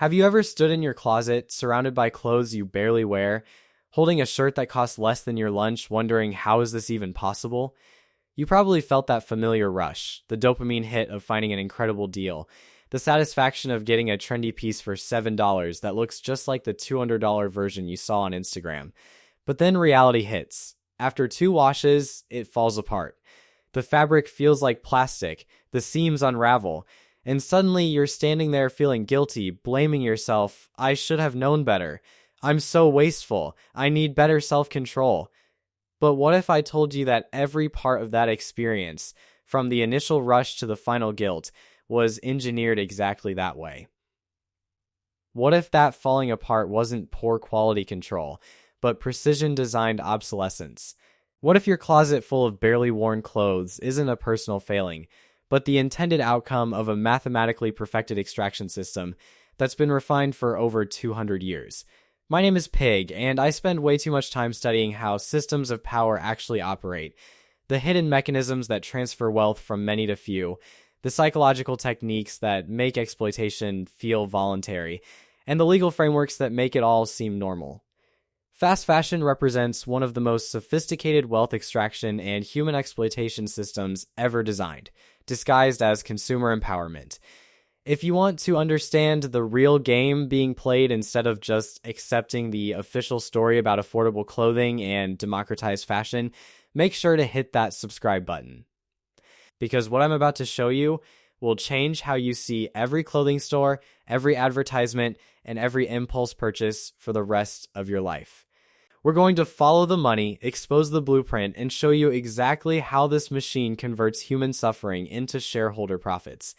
Have you ever stood in your closet, surrounded by clothes you barely wear, holding a shirt that costs less than your lunch, wondering how is this even possible? You probably felt that familiar rush, the dopamine hit of finding an incredible deal, the satisfaction of getting a trendy piece for $7 that looks just like the $200 version you saw on Instagram. But then reality hits. After 2 washes, it falls apart. The fabric feels like plastic, the seams unravel, and suddenly you're standing there feeling guilty, blaming yourself. I should have known better. I'm so wasteful. I need better self-control. But what if I told you that every part of that experience, from the initial rush to the final guilt, was engineered exactly that way? What if that falling apart wasn't poor quality control, but precision-designed obsolescence? What if your closet full of barely worn clothes isn't a personal failing, but the intended outcome of a mathematically perfected extraction system that's been refined for over 200 years? My name is Pig, and I spend way too much time studying how systems of power actually operate, the hidden mechanisms that transfer wealth from many to few, the psychological techniques that make exploitation feel voluntary, and the legal frameworks that make it all seem normal. Fast fashion represents one of the most sophisticated wealth extraction and human exploitation systems ever designed, disguised as consumer empowerment. If you want to understand the real game being played instead of just accepting the official story about affordable clothing and democratized fashion, make sure to hit that subscribe button. Because what I'm about to show you will change how you see every clothing store, every advertisement, and every impulse purchase for the rest of your life. We're going to follow the money, expose the blueprint, and show you exactly how this machine converts human suffering into shareholder profits.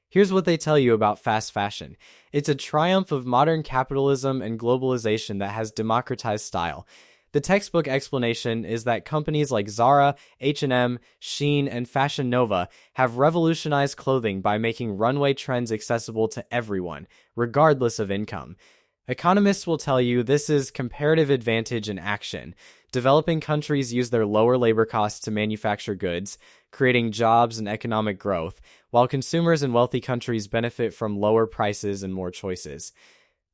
Here's what they tell you about fast fashion. It's a triumph of modern capitalism and globalization that has democratized style. The textbook explanation is that companies like Zara, H&M, Shein, and Fashion Nova have revolutionized clothing by making runway trends accessible to everyone, regardless of income. Economists will tell you this is comparative advantage in action. Developing countries use their lower labor costs to manufacture goods, creating jobs and economic growth, while consumers in wealthy countries benefit from lower prices and more choices.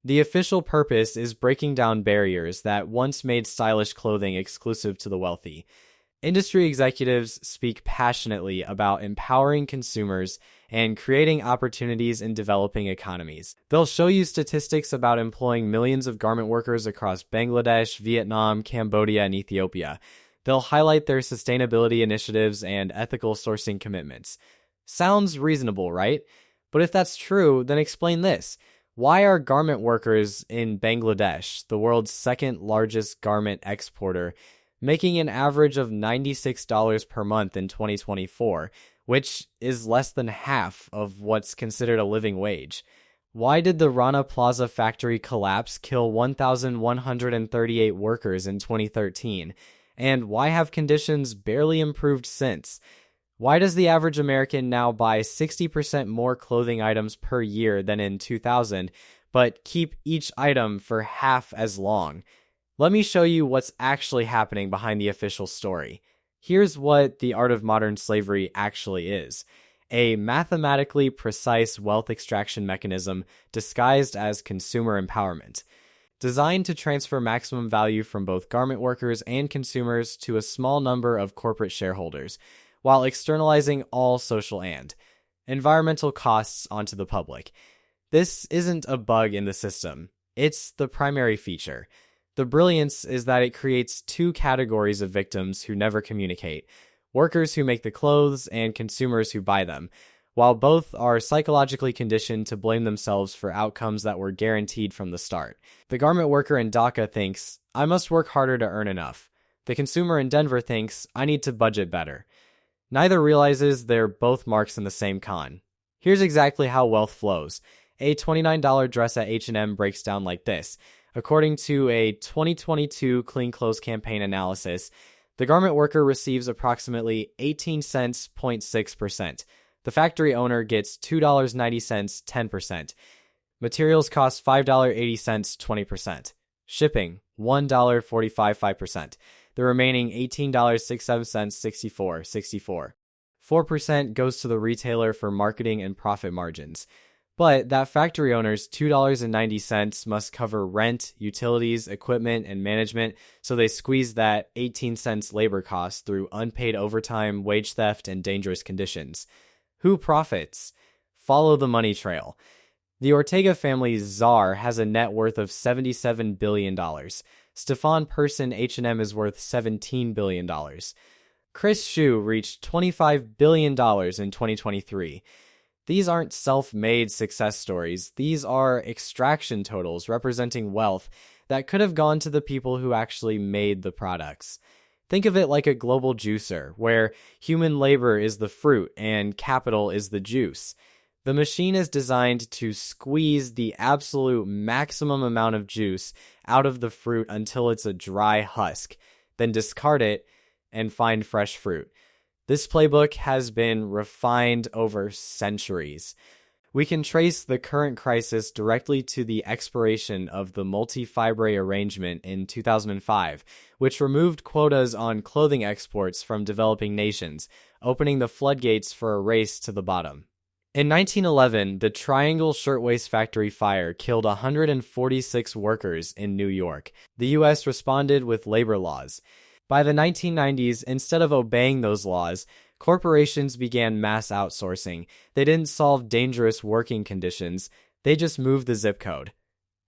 The official purpose is breaking down barriers that once made stylish clothing exclusive to the wealthy. Industry executives speak passionately about empowering consumers and creating opportunities in developing economies. They'll show you statistics about employing millions of garment workers across Bangladesh, Vietnam, Cambodia, and Ethiopia. They'll highlight their sustainability initiatives and ethical sourcing commitments. Sounds reasonable, right? But if that's true, then explain this. Why are garment workers in Bangladesh, the world's second largest garment exporter, making an average of $96 per month in 2024, which is less than half of what's considered a living wage? Why did the Rana Plaza factory collapse kill 1,138 workers in 2013? And why have conditions barely improved since? Why does the average American now buy 60% more clothing items per year than in 2000, but keep each item for half as long? Let me show you what's actually happening behind the official story. Here's what the art of modern slavery actually is: a mathematically precise wealth extraction mechanism disguised as consumer empowerment, designed to transfer maximum value from both garment workers and consumers to a small number of corporate shareholders, while externalizing all social and environmental costs onto the public. This isn't a bug in the system. It's the primary feature. The brilliance is that it creates two categories of victims who never communicate: workers who make the clothes and consumers who buy them, while both are psychologically conditioned to blame themselves for outcomes that were guaranteed from the start. The garment worker in Dhaka thinks, I must work harder to earn enough. The consumer in Denver thinks, I need to budget better. Neither realizes they're both marks in the same con. Here's exactly how wealth flows. A $29 dress at H&M breaks down like this. According to a 2022 Clean Clothes Campaign analysis, the garment worker receives approximately 18 cents, 0.6%. The factory owner gets $2.90, 10%. Materials cost $5.80, 20%. Shipping, $1.45, 5%. The remaining $18.67, 64. 4% goes to the retailer for marketing and profit margins. But that factory owner's $2.90 must cover rent, utilities, equipment, and management, so they squeeze that 18 cents labor cost through unpaid overtime, wage theft, and dangerous conditions. Who profits? Follow the money trail. The Ortega family's czar has a net worth of $77 billion. Stefan Persson H&M is worth $17 billion. Chris Hsu reached $25 billion in 2023. These aren't self-made success stories. These are extraction totals representing wealth that could have gone to the people who actually made the products. Think of it like a global juicer, where human labor is the fruit and capital is the juice. The machine is designed to squeeze the absolute maximum amount of juice out of the fruit until it's a dry husk, then discard it and find fresh fruit. This playbook has been refined over centuries. We can trace the current crisis directly to the expiration of the multi-fibre arrangement in 2005, which removed quotas on clothing exports from developing nations, opening the floodgates for a race to the bottom. In 1911, the Triangle Shirtwaist Factory fire killed 146 workers in New York. The U.S. responded with labor laws. By the 1990s, instead of obeying those laws, corporations began mass outsourcing. They didn't solve dangerous working conditions, they just moved the zip code.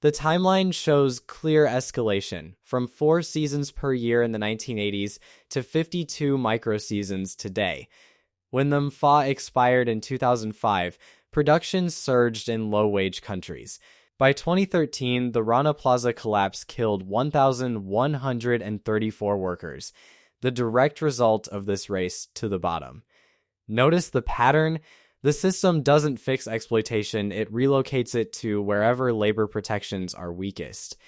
The timeline shows clear escalation, from 4 seasons per year in the 1980s to 52 micro-seasons today. When the MFA expired in 2005, production surged in low-wage countries. By 2013, the Rana Plaza collapse killed 1,134 workers, the direct result of this race to the bottom. Notice the pattern? The system doesn't fix exploitation, it relocates it to wherever labor protections are weakest.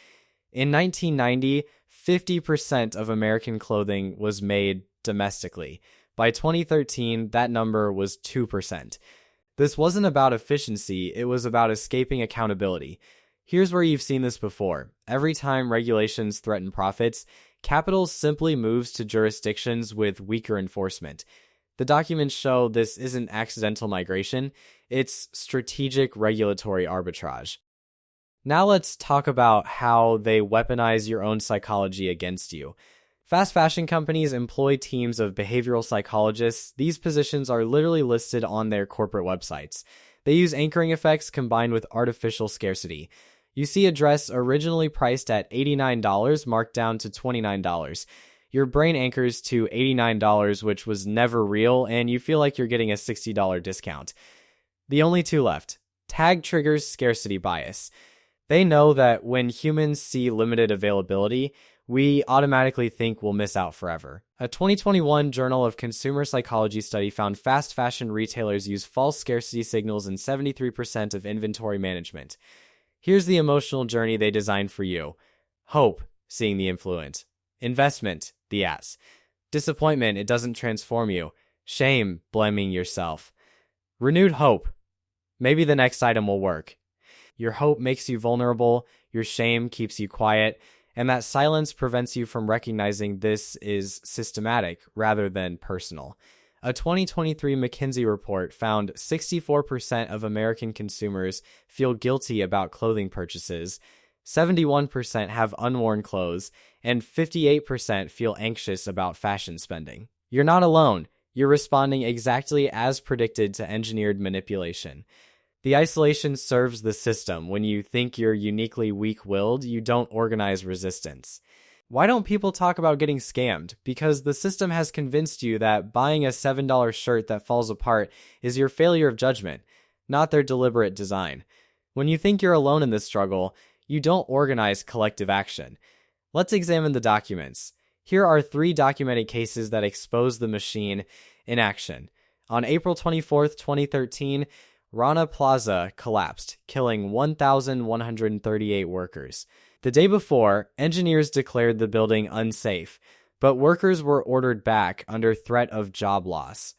In 1990, 50% of American clothing was made domestically. By 2013, that number was 2%. This wasn't about efficiency, it was about escaping accountability. Here's where you've seen this before. Every time regulations threaten profits, capital simply moves to jurisdictions with weaker enforcement. The documents show this isn't accidental migration, it's strategic regulatory arbitrage. Now let's talk about how they weaponize your own psychology against you. Fast fashion companies employ teams of behavioral psychologists. These positions are literally listed on their corporate websites. They use anchoring effects combined with artificial scarcity. You see a dress originally priced at $89 marked down to $29. Your brain anchors to $89, which was never real, and you feel like you're getting a $60 discount. The only two left. Tag triggers scarcity bias. They know that when humans see limited availability, we automatically think we'll miss out forever. A 2021 Journal of Consumer Psychology study found fast fashion retailers use false scarcity signals in 73% of inventory management. Here's the emotional journey they designed for you. Hope, seeing the influence. Investment, the ass. Disappointment, it doesn't transform you. Shame, blaming yourself. Renewed hope. Maybe the next item will work. Your hope makes you vulnerable, your shame keeps you quiet, and that silence prevents you from recognizing this is systematic rather than personal. A 2023 McKinsey report found 64% of American consumers feel guilty about clothing purchases, 71% have unworn clothes, and 58% feel anxious about fashion spending. You're not alone. You're responding exactly as predicted to engineered manipulation. The isolation serves the system. When you think you're uniquely weak-willed, you don't organize resistance. Why don't people talk about getting scammed? Because the system has convinced you that buying a $7 shirt that falls apart is your failure of judgment, not their deliberate design. When you think you're alone in this struggle, you don't organize collective action. Let's examine the documents. Here are 3 documented cases that expose the machine in action. On April 24, 2013, Rana Plaza collapsed, killing 1,138 workers. The day before, engineers declared the building unsafe, but workers were ordered back under threat of job loss.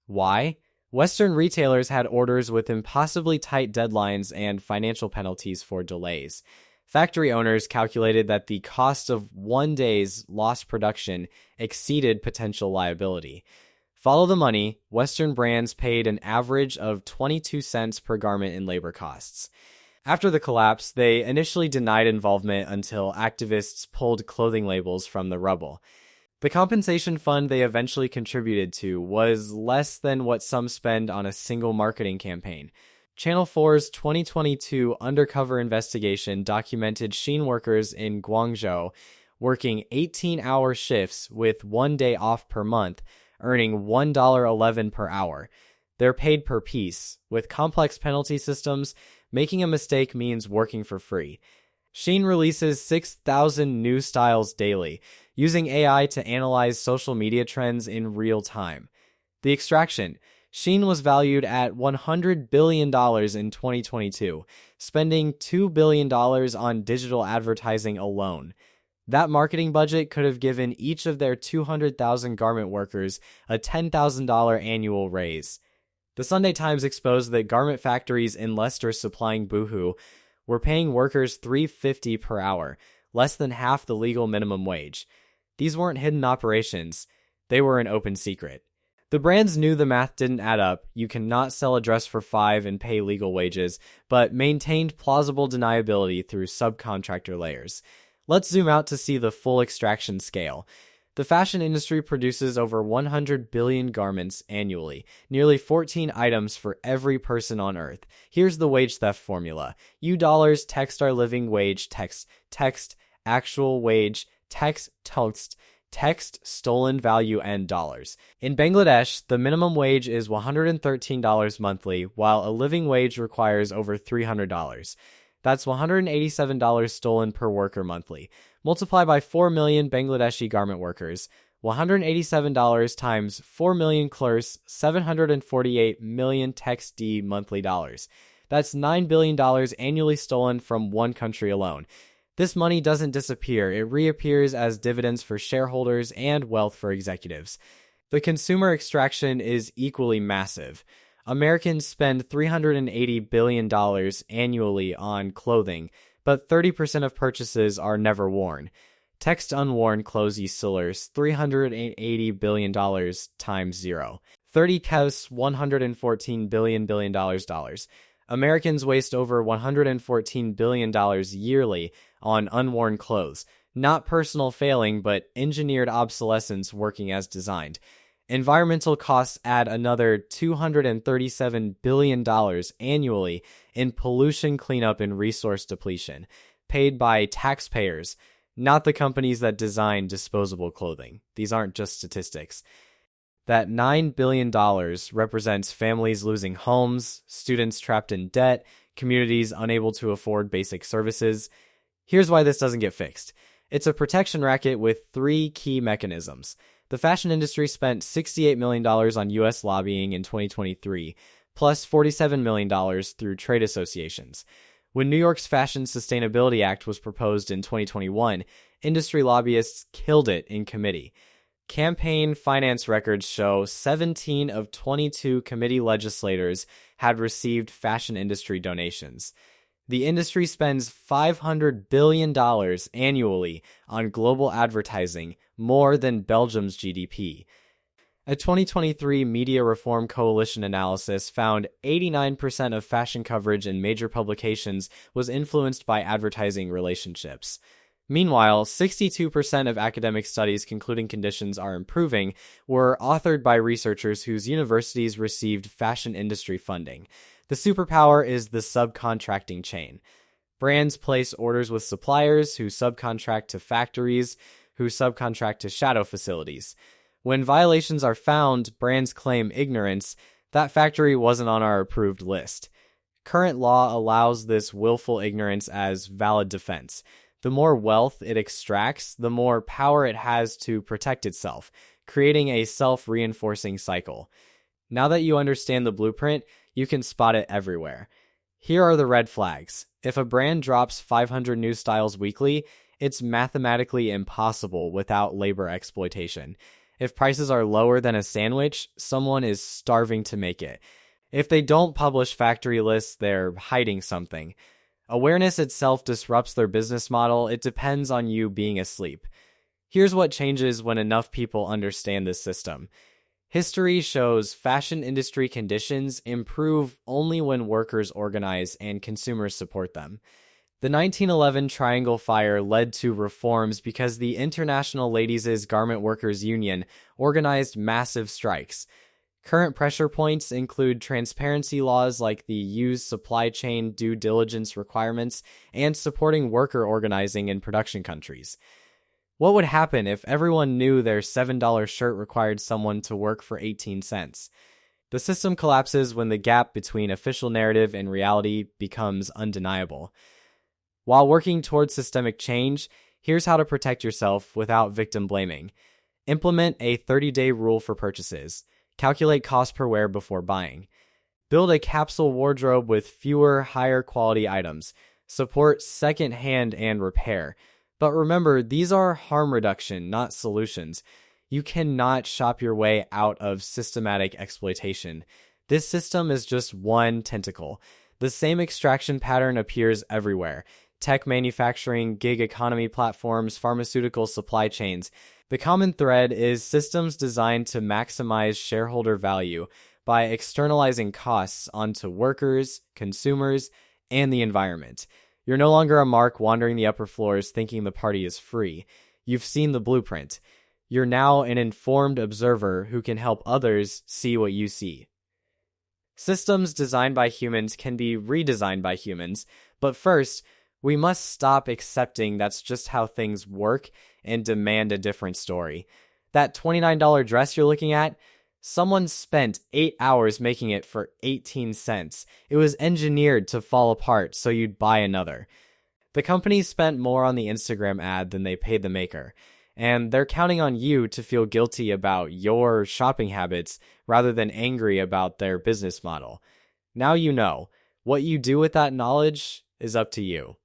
Why? Western retailers had orders with impossibly tight deadlines and financial penalties for delays. Factory owners calculated that the cost of one day's lost production exceeded potential liability. Follow the money. Western brands paid an average of 22 cents per garment in labor costs. After the collapse, they initially denied involvement until activists pulled clothing labels from the rubble. The compensation fund they eventually contributed to was less than what some spend on a single marketing campaign. Channel 4's 2022 undercover investigation documented Shein workers in Guangzhou working 18-hour shifts with 1 day off per month, earning $1.11 per hour. They're paid per piece. With complex penalty systems, making a mistake means working for free. Shein releases 6,000 new styles daily, using AI to analyze social media trends in real time. The Extraction. Shein was valued at $100 billion in 2022, spending $2 billion on digital advertising alone. That marketing budget could have given each of their 200,000 garment workers a $10,000 annual raise. The Sunday Times exposed that garment factories in Leicester supplying Boohoo were paying workers $3.50 per hour, less than half the legal minimum wage. These weren't hidden operations. They were an open secret. The brands knew the math didn't add up. You cannot sell a dress for $5 and pay legal wages, but maintained plausible deniability through subcontractor layers. Let's zoom out to see the full extraction scale. The fashion industry produces over 100 billion garments annually, nearly 14 items for every person on Earth. Here's the wage theft formula. U dollars text our living wage text actual wage text stolen value and dollars. In Bangladesh, the minimum wage is $113 monthly, while a living wage requires over $300. That's $187 stolen per worker monthly. Multiply by 4 million Bangladeshi garment workers. $187 times 4 million clerks, 748 million text D monthly dollars. That's $9 billion annually stolen from one country alone. This money doesn't disappear. It reappears as dividends for shareholders and wealth for executives. The consumer extraction is equally massive. Americans spend $380 billion annually on clothing, but 30% of purchases are never worn. Text unworn clothes Usilers, $380 billion times zero. 30 costs $114 billion. Americans waste over $114 billion yearly on unworn clothes. Not personal failing, but engineered obsolescence working as designed. Environmental costs add another $237 billion annually in pollution cleanup and resource depletion, paid by taxpayers, not the companies that design disposable clothing. These aren't just statistics. That $9 billion represents families losing homes, students trapped in debt, communities unable to afford basic services. Here's why this doesn't get fixed. It's a protection racket with 3 key mechanisms. The fashion industry spent $68 million on U.S. lobbying in 2023, plus $47 million through trade associations. When New York's Fashion Sustainability Act was proposed in 2021, industry lobbyists killed it in committee. Campaign finance records show 17 of 22 committee legislators had received fashion industry donations. The industry spends $500 billion annually on global advertising, more than Belgium's GDP. A 2023 Media Reform Coalition analysis found 89% of fashion coverage in major publications was influenced by advertising relationships. Meanwhile, 62% of academic studies concluding conditions are improving were authored by researchers whose universities received fashion industry funding. The superpower is the subcontracting chain. Brands place orders with suppliers who subcontract to factories, who subcontract to shadow facilities. When violations are found, brands claim ignorance. That factory wasn't on our approved list. Current law allows this willful ignorance as valid defense. The more wealth it extracts, the more power it has to protect itself, creating a self-reinforcing cycle. Now that you understand the blueprint, you can spot it everywhere. Here are the red flags. If a brand drops 500 new styles weekly, it's mathematically impossible without labor exploitation. If prices are lower than a sandwich, someone is starving to make it. If they don't publish factory lists, they're hiding something. Awareness itself disrupts their business model. It depends on you being asleep. Here's what changes when enough people understand this system. History shows fashion industry conditions improve only when workers organize and consumers support them. The 1911 Triangle Fire led to reforms because the International Ladies' Garment Workers Union organized massive strikes. Current pressure points include transparency laws like the used supply chain due diligence requirements and supporting worker organizing in production countries. What would happen if everyone knew their $7 shirt required someone to work for 18 cents? The system collapses when the gap between official narrative and reality becomes undeniable. While working towards systemic change, here's how to protect yourself without victim blaming. Implement a 30-day rule for purchases. Calculate cost per wear before buying. Build a capsule wardrobe with fewer, higher quality items. Support second-hand and repair. But remember, these are harm reduction, not solutions. You cannot shop your way out of systematic exploitation. This system is just one tentacle. The same extraction pattern appears everywhere. Tech manufacturing, gig economy platforms, pharmaceutical supply chains. The common thread is systems designed to maximize shareholder value by externalizing costs onto workers, consumers, and the environment. You're no longer a mark wandering the upper floors thinking the party is free. You've seen the blueprint. You're now an informed observer who can help others see what you see. Systems designed by humans can be redesigned by humans, but first, we must stop accepting that's just how things work and demand a different story. That $29 dress you're looking at, someone spent 8 hours making it for 18 cents. It was engineered to fall apart so you'd buy another. The company spent more on the Instagram ad than they paid the maker, and they're counting on you to feel guilty about your shopping habits rather than angry about their business model. Now you know. What you do with that knowledge is up to you.